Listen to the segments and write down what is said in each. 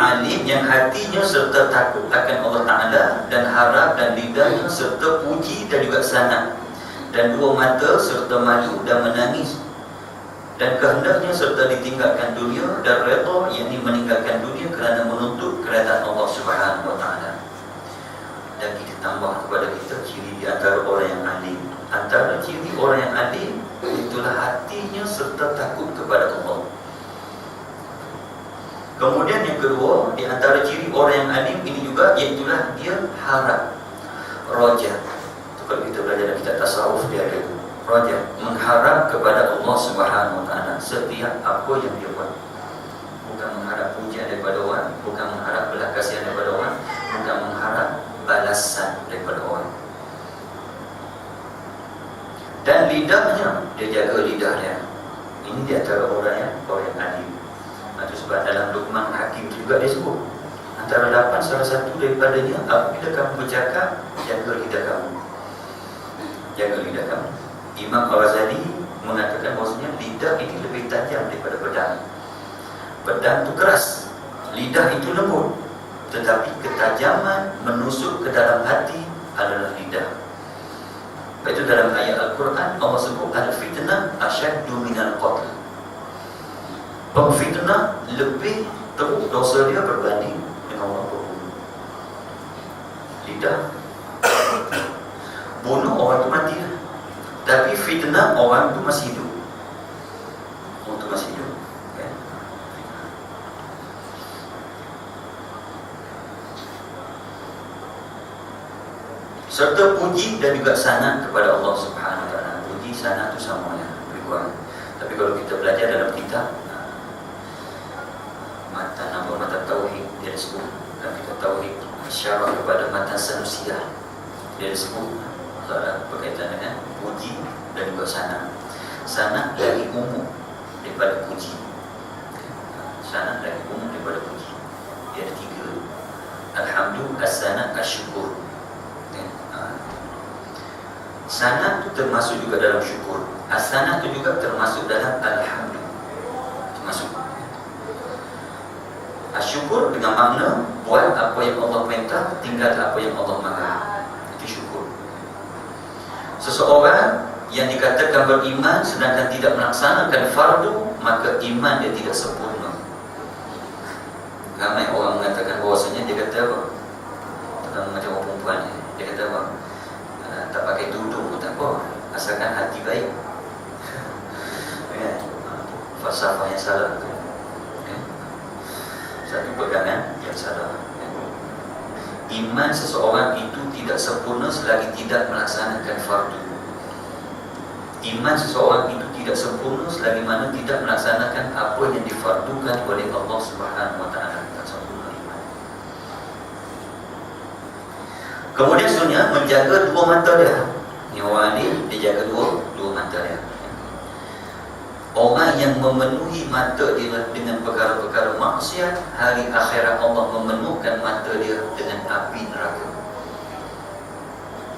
alim yang hatinya serta takut akan Allah Ta'ala dan harap, dan lidahnya serta puji dan juga sanad, dan dua mata serta malu dan menangis, dan kehendaknya serta ditinggalkan dunia dan redha, yakni meninggalkan dunia kerana menuntut keredaan Allah Subhanahu wa Ta'ala. Dan kita tambah kepada kita ciri di antara orang yang alim. Antara ciri orang yang alim itulah hatinya serta takut kepada Allah. Kemudian yang kedua, di antara ciri orang yang alim ini juga, iaitulah dia harap, roja. Kalau kita belajar dalam kitab tasawuf, dia ada roja, mengharap kepada Allah Subhanahu wa Ta'ala setiap apa yang dia buat. Bukan mengharap pujian daripada orang, bukan mengharap belas kasihan daripada orang, bukan mengharap balasan daripada orang. Dan lidahnya, dia jaga lidahnya. Ini di antara orang yang alim. Itu sebab dalam Luqman Hakim juga dia sebut, antara 8 salah satu daripadanya, apabila kamu bercakap, jaga lidah kamu. Jaga lidah kamu. Imam Al-Ghazali mengatakan bahawasanya lidah ini lebih tajam daripada pedang. Pedang itu keras, lidah itu lembut, tetapi ketajaman menusuk ke dalam hati adalah lidah. Itu dalam ayat Al-Quran Allah sebut al-fitnah asyaddu minal qatl. Pemfitnah lebih teruk dosa dia berbanding dengan orang berbunuh. Lidah bunuh orang itu mati lah. Tapi fitnah orang itu masih hidup. Orang itu masih hidup, okay? Serta puji dan juga sanad kepada Allah Subhanahu wa Ta'ala. Puji sanad itu sama ya, lebih kurang. Tapi kalau kita belajar dalam kitab mata tauhid, dia disebut dalam kitab tauhid syarat kepada mata sanusiyah, dia disebut berkaitan dengan puji dan juga sanad. Sanad lagi umum daripada puji. Sanad lagi umum daripada puji. Dia ada 3. Alhamdulillah, as-sanad, as-syukur. Sanad itu termasuk juga dalam syukur. As-sanad itu juga termasuk dalam alhamdulillah. Termasuk. Syukur dengan makna buat apa yang Allah perintah, tinggal apa yang Allah marah. Itu syukur. Seseorang yang dikatakan beriman sedangkan tidak melaksanakan fardu, maka iman dia tidak sempurna. Ramai orang mengatakan bahawasanya, dia kata apa? Macam orang perempuan, dia kata apa? Tak pakai tudung pun tak apa, asalkan hati baik. Falsafah yang salah tu. Satu pegangan yang salah. Iman seseorang itu tidak sempurna selagi tidak melaksanakan fardu. Iman seseorang itu tidak sempurna selagi mana tidak melaksanakan apa yang difardukan oleh Allah Subhanahu wa Ta'ala. Tak sempurna iman. Kemudian sebenarnya menjaga dua mata dia. Ni orang ni dia jaga dua mata dia. Orang yang memenuhi mata dia dengan perkara-perkara maksiat, hari akhirat Allah memenuhkan mata dia dengan api neraka.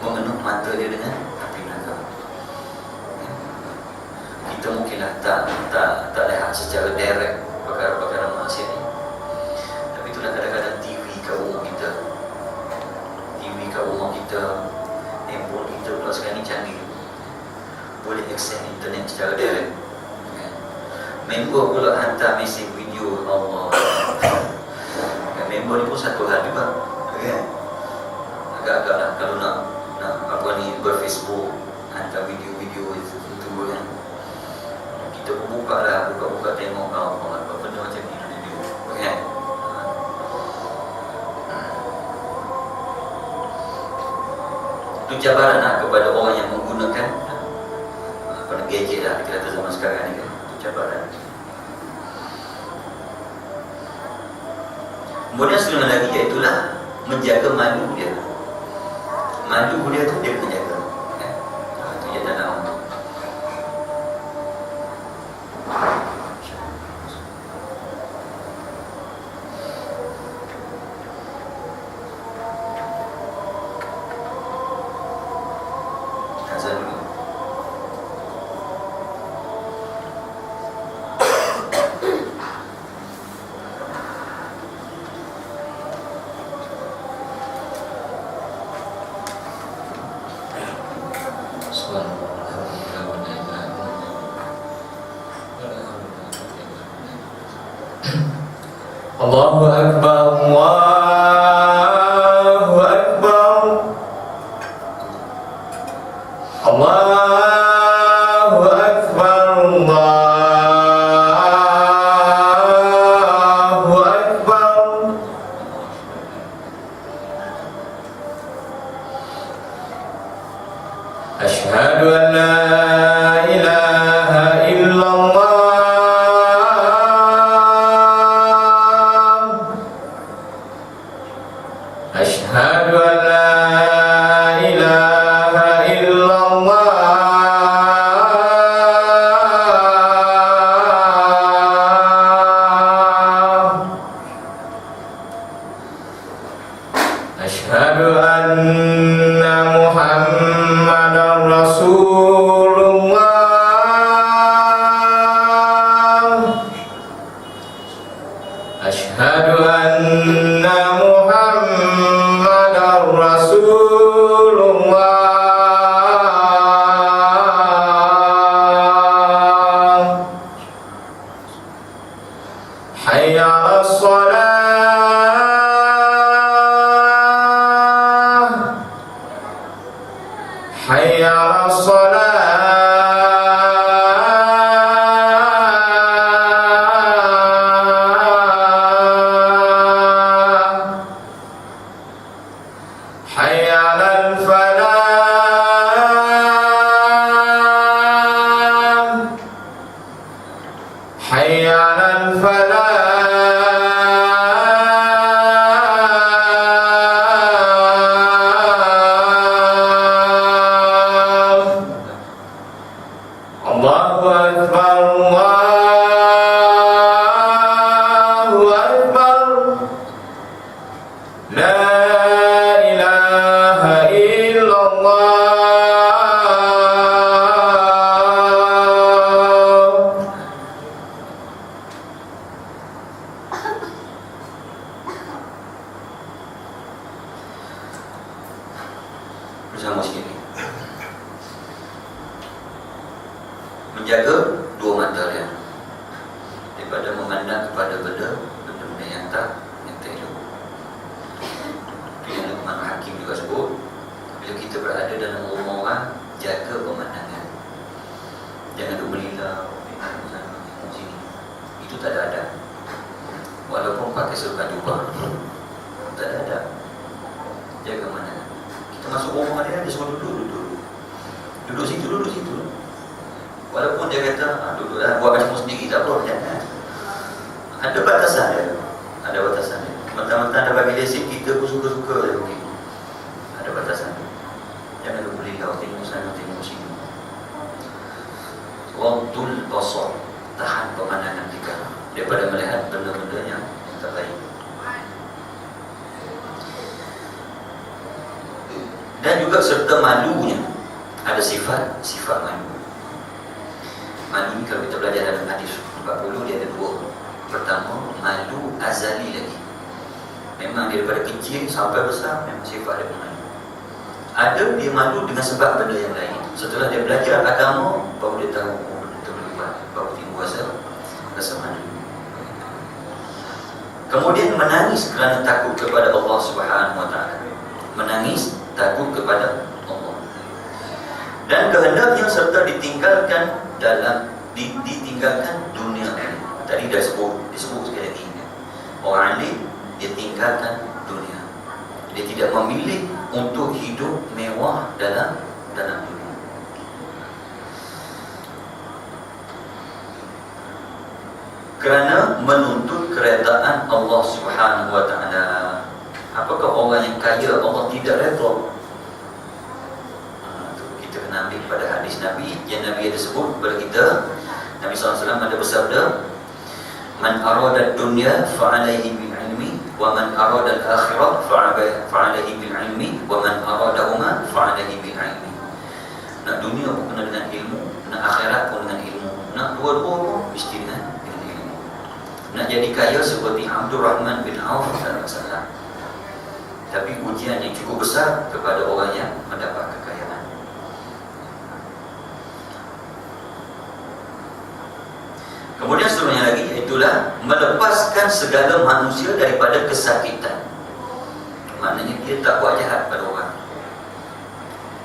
Memenuh mata dia dengan api neraka. Kita mungkinlah tak lihat secara direct perkara-perkara maksiat ini. Tapi itulah kadang-kadang TV kat rumah kita. TV kat rumah kita, handphone kita pula sekarang ni canggih. Boleh akses internet secara direct. Member pula hantar mesej video Allah. Member ni pun satu hal juga, okay? Agak-agak lah kalau nak apa ni, berfacebook, hantar video-video itu kan. Kita pun buka tengok Allah, apa benda macam ni video, okay? Itu cabaran lah kepada orang yang menggunakan gadget lah, kita kata zaman sekarang ni kan. Cabaran. Kemudian sebenarnya lagi, iaitulah menjaga malu dia. Malu dia tu dia kena jaga. Itu yang dalam azan dulu. Allahu Akbar, Allahu Akbar, Allahu Akbar, Allahu Akbar. Asyhadu an la ilaha illallah. Asyhadu an la ilaha illallah. Asyhadu anna Muhammadar Rasulullah. Asyhadu anna Muhammadar Rasulullah. Hayya 'alas shalah, hayya 'alas shalah, hayya 'alal falah, hayya 'alal falah. Allahu Akbar, Allahu Akbar. La ilaha illallah. Bersama sini menjaga dua mata dia daripada memandang kepada benda-benda yang tak elok. Itu yang Luqman Hakim juga sebut, bila kita berada dalam rumah orang, jaga pemandangan. Jangan duk melilau tengok sini. Itu tak ada adab. Walaupun pakai serban jubah, tak ada adab. Jaga pemandangan. Kita masuk rumah dia suruh duduk. Duduk situ. Walaupun dia kata, duduklah, buat macam sendiri, tak apa, jangan. Ada batasan dia. Mentang-mentang ada bagi lesen, kita pun suka-suka dia begitu. Ada batasan dia. Jangan lupa lilau, tengok sana, tengok sini. Waqtul basar, tahan pemandangan kita daripada melihat benda-benda yang tak baik. Dan juga serta malunya. Ada sifat malu. Malu ni kalau kita belajar dalam hadis 40, dia ada dua. Pertama, malu azali lagi. Memang daripada kecil sampai besar memang sifat dia malu. Ada dia malu dengan sebab benda yang lain. Setelah dia belajar agama, baru dia tahu, dia boleh buat, baru timbul rasa malu. Kemudian menangis kerana takut kepada Allah Subhanahu Wa Taala. Menangis takut kepada Allah. Dan kehendaknya serta ditinggalkan dunia. Tadi dah disebut sekali lagi. Orang alim dia tinggalkan dunia. Dia tidak memilih untuk hidup mewah dalam dunia. Kerana menuntut keredaan Allah Subhanahu Wa Taala. Apakah orang yang kaya Allah tidak redha? Kita kena ambil pada hadis Nabi yang Nabi ada sebut kepada kita. Nabi SAW ada bersabda, man arada dunya fa'alaihi bil ilmi wa man arada al-akhirah fa'alaihi bil ilmi wa man aradahuma fa'alaihi bil ilmi. Nak dunia pun kena dengan ilmu, nak akhirat pun dengan ilmu, nak dua-dua pun mesti dengan ilmu. Nak jadi kaya seperti Abdul Rahman bin Auf dan Rasulullah. Tapi ujian yang cukup besar kepada orang yang mendapat kekayaan. Kemudian seterusnya lagi, itulah melepaskan melepaskan segala manusia daripada kesakitan. Maknanya dia tak buat jahat pada orang.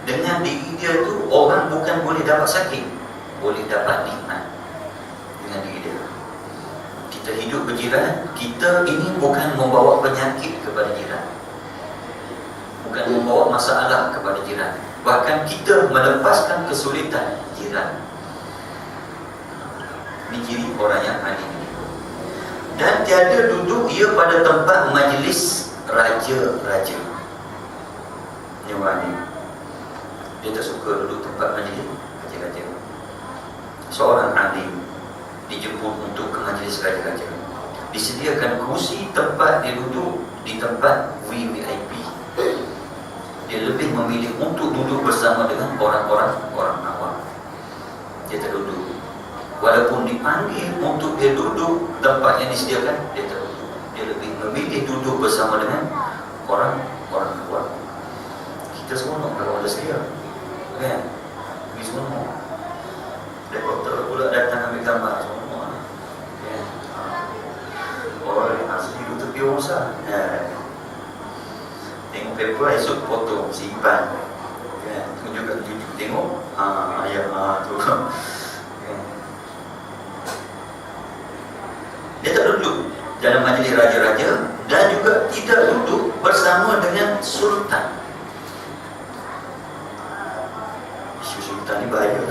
Dengan diri dia tu, orang bukan boleh dapat sakit, boleh dapat nikmat dengan diri dia. Kita hidup berjiran, kita ini bukan membawa penyakit kepada jiran, bukan membawa masalah kepada jiran. Bahkan kita melepaskan kesulitan jiran. Ini ciri orang yang adil. Dan tiada duduk ia pada tempat majlis raja-raja. Ini orang adil. Dia tak suka duduk tempat majlis raja-raja. Seorang adil dijemput untuk ke majlis raja-raja, disediakan kursi tempat dia duduk di tempat VVIP. Dia lebih memilih untuk duduk bersama dengan orang awam. Dia tak duduk. Walaupun dipanggil untuk dia duduk tempat yang disediakan, dia tak duduk. Dia lebih memilih duduk bersama dengan orang awam. Kita semua nak kalau ada sedia, kan? Kita semua reporter pula datang ambil gambar semua, kan? Orang asli duduk tepi orang besar, tengok paper, esok potong, simpan, kan? Tunjukkan YouTube, tengok ayat tu, kan? Dia tak duduk dalam majlis raja-raja dan juga tidak duduk bersama dengan sultan. Isu sultan ni bahaya.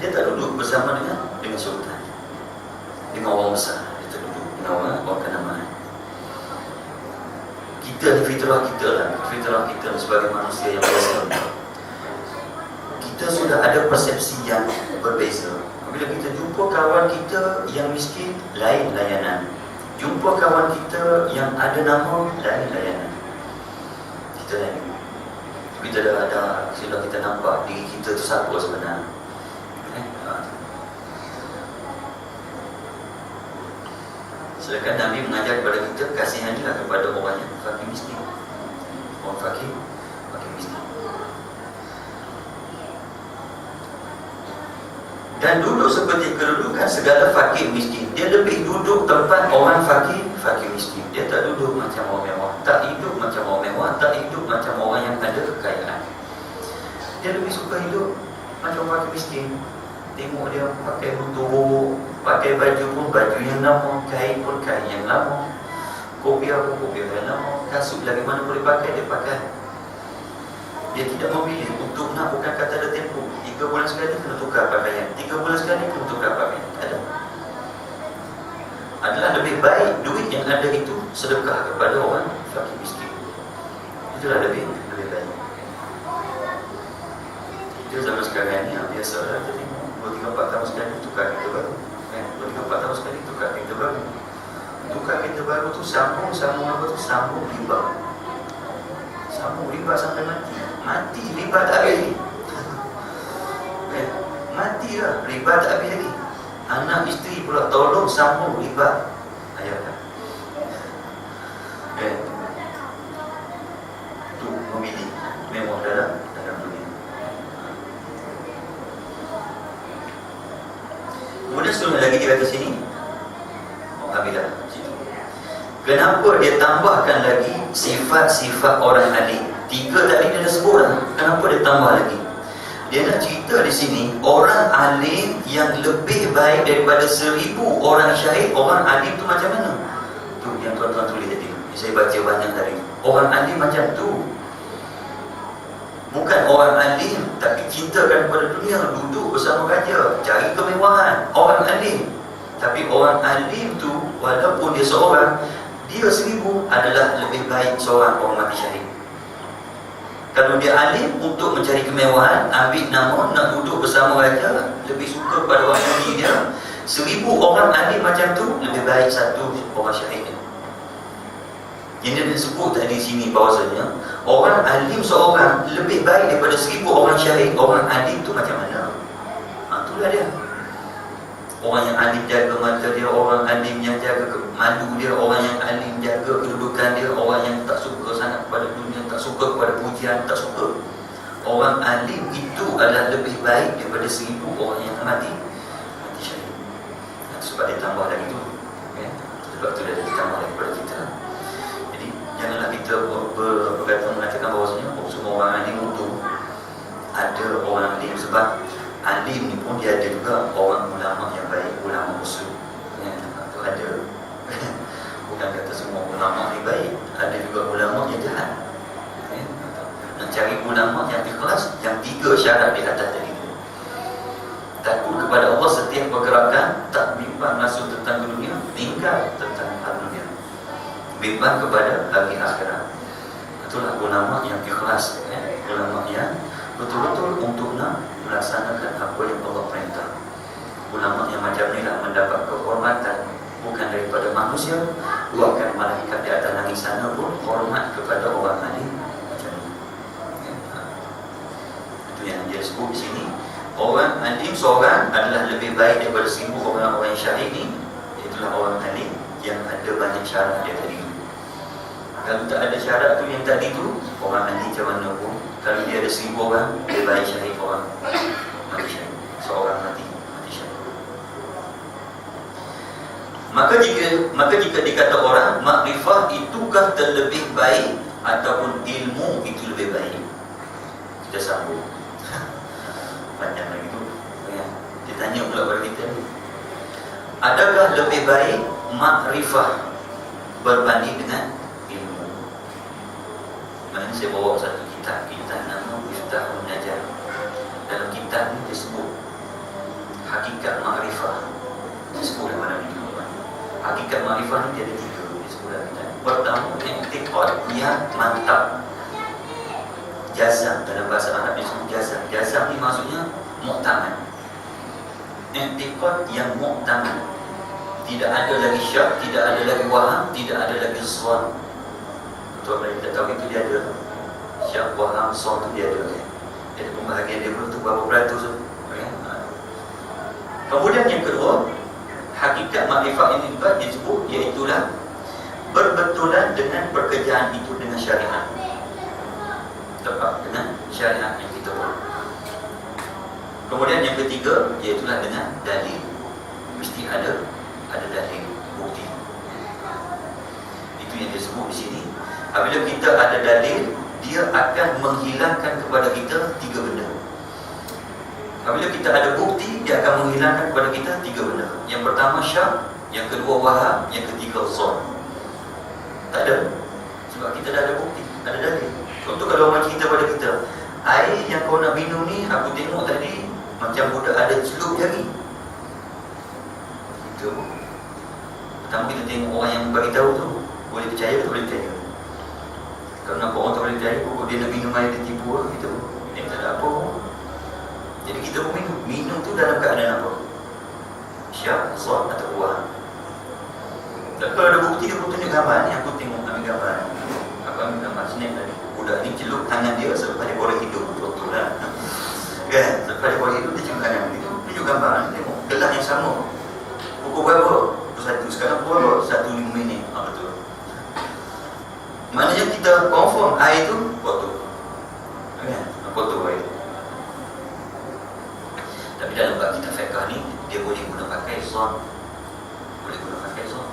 Dia tak duduk bersama dengan sultan, dengan orang besar. Dia tak duduk dengan orang kenamaan. Kita ni fitrah kita sebagai manusia yang biasa, kita sudah ada persepsi yang berbeza. Bila kita jumpa kawan kita yang miskin, lain layanan. Jumpa kawan kita yang ada nama, lain layanan. Kita lain. Kita sudah kita nampak diri kita tu siapa sebenarnya. Sedangkan Nabi mengajar kepada kita, kasihanilah kepada orang yang fakir miskin. Orang fakir miskin. Dan duduk seperti kedudukan segala fakir miskin. Dia lebih duduk tempat orang fakir miskin. Dia tak duduk macam orang mewah, tak hidup macam orang mewah, tak hidup macam orang yang ada kekayaan. Dia lebih suka hidup macam orang fakir miskin. Tengok dia pakai motor, pakai baju pun baju yang lama, kain pun kain yang lama, kopiah pun kopiah yang lama, kasut lagi mana boleh pakai, dia pakai. Dia tidak memilih untuk nak, bukan kata ada tempoh 3 bulan sekali kena tukar pakaian, 3 bulan sekali kena tukar pakaian. Ada. Adalah lebih baik duit yang ada itu sedekah kepada orang fakir miskin. Itulah lebih baik. Itu zaman sekarang ni biasalah, kita tengok 2-3-4 tahun sekali tukar kereta baru, kan? 2-3-4 tahun sekali tukar kereta baru. Tukar kereta baru tu sambung apa tu? Sambung riba. Sambung riba sampai mati riba tak habis lagi. Mati lah, riba tak habis lagi. Anak isteri pula tolong sambung riba. Ayah tu memilih mewah dalam dunia. Kemudian seterusnya lagi dia kata sini, Alhamdulillah, kenapa dia tambahkan lagi sifat-sifat orang alim? 3 tadi dia dah sebut dah. Kenapa dia tambah lagi? Dia nak cerita di sini, orang alim yang lebih baik daripada 1000 orang syahid. Orang alim tu macam mana? Tu yang tuan-tuan tulis tadi, saya baca banyak tadi. Orang alim macam tu. Bukan orang alim tapi cintakan kepada dunia, duduk bersama raja, cari kemewahan. Orang alim. Tapi orang alim tu, walaupun dia seorang, dia 1000 adalah lebih baik seorang orang mati syahid. Kalau dia alim untuk mencari kemewahan, ambil nama, nak duduk bersama raja, lebih suka pada orang dunia dia, 1000 orang alim macam tu lebih baik 1 orang syahid. Yang dia disebut tadi sini bahawasanya orang alim seorang lebih baik daripada 1000 orang syahid. Orang alim tu macam mana? Itulah dia. Orang yang alim jaga mata dia, orang alim yang jaga malu dia, orang yang alim jaga kedudukan dia, orang yang tak suka sangat kepada dunia, tak suka kepada pujian, tak suka. Orang alim itu adalah lebih baik daripada 1000 orang yang mati syahid. Sebab dia tambah lagi tu, okay? bukan kata semua ulama ni baik, ada juga ulama yang jahat. Nak cari ulama yang ikhlas, yang 3 syarat di atas tadi tu. Takut kepada Allah setiap pergerakan, tak bimbang masuk tentang dunia, tinggal tentang dunia, bimbang kepada hari akhirat. Itulah ulama yang ikhlas, ulama yang betul-betul untuk nak melaksanakan apa yang Allah perintah. Ulama yang macam ni lah mendapat kehormatan bukan daripada manusia, bahkan malaikat di atas langit sana pun hormat kepada orang alim macam ni. Itu yang dia sebut di sini. Orang alim seorang adalah lebih baik daripada 1000 orang-orang yang syahid ni. Itulah orang alim yang ada banyak syarat dia tadi. Kalau tak ada syarat tu yang tadi tu, orang alim macam mana pun, kalau dia ada 1000 orang, dia baik syahid orang mati syahid, seorang mati syahid. Maka jika dikata orang makrifah itukah terlebih baik ataupun ilmu itu lebih baik, kita sambung panjang lagi tu ya. Dia tanya pula pada kita, adakah lebih baik makrifah berbanding dengan ilmu? Maknanya saya bawa satu kitab nama Miftahul Najah. Dalam kitab ni disebut hakikat makrifah. Disebut dalam mana ni? Hakikat makrifah ni dia ada 3 disebut dalam kitab. Pertama, i'tiqad yang mantap. Jazam, dalam bahasa Arab disebut jazam. Jazam ni maksudnya mu'tamad. I'tiqad yang mu'tamad. Tidak ada lagi syak, tidak ada lagi waham, tidak ada lagi zon. Untuk apa kita tahu itu dia ada syak, waham, zon tu dia ada. Dia ada pembahagian dia tu berapa peratus tu. Kemudian yang kedua, hakikat makrifah ini juga disebut, iaitulah berbetulan dengan pekerjaan itu dengan syariat, tepat dengan syariat yang kita buat. Kemudian yang ketiga, iaitulah dengan dalil. Mesti ada dalil, bukti. Itu yang disebut di sini. Apabila kita ada dalil, dia akan menghilangkan kepada kita 3 benda. Apabila kita ada bukti, dia akan menghilangkan kepada kita 3 benda. Yang pertama syak, yang kedua waham, yang ketiga zon. Tak ada. Sebab kita dah ada bukti, ada dalil. Contoh kalau orang cerita pada kita, air yang kau nak minum ni, aku tengok tadi macam budak ada celup jari. Itu. Pertama kita tengok orang yang beritahu tu, boleh percaya ke tak boleh percaya. Kalau nampak orang tak boleh percaya, pokok dia nak minum air dia tipu lah, gitu. Dia tak ada apa. Jadi kita pun minum tu dalam keadaan apa? Syak, zon atau waham. Kalau ada bukti, aku tunjuk gambar ni, aku tengok ambil gambar. Aku ambil gambar snap tadi. Budak ni celup tangan dia selepas dia korek hidung. Betul lah. Kan? Selepas dia korek hidung, dia celup tangan dia. Tunjuk gambar, tengok. Gelas yang sama. Pukul berapa? Pukul 1. Sekarang pukul berapa? 1:05 minit. Betul. Maknanya kita confirm air tu kotor. Kan? Kotor air. Tapi dalam bab kita fiqh ni, dia boleh guna pakai zon. Boleh guna pakai zon.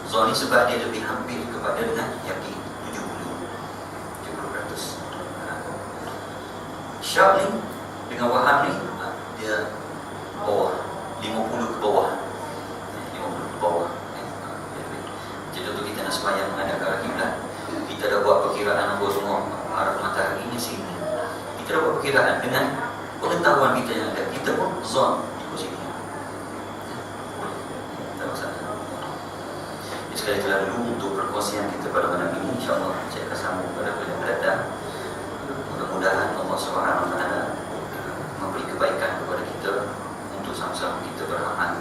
Zon ni sebab dia lebih hampir kepada dengan yakin. 70%. Syak ni dengan waham ni, dia bawah, 50 ke bawah. 50 ke bawah. Jadi untuk kita nak sembahyang menghadap ke arah kiblat, kita dah buat perkiraan apa semua, arah matahari ni sini. Kita dah buat perkiraan dengan pengetahuan kita yang ada. Kita pun zon ikut sini. Tak masalah. Jadi sekali itulah dulu untuk perkongsian kita pada malam ini. InsyaAllah saya akan sambung pada kuliah mendatang. Mudah-mudahan Allah SWT memberi kebaikan kepada kita untuk sama-sama kita beramal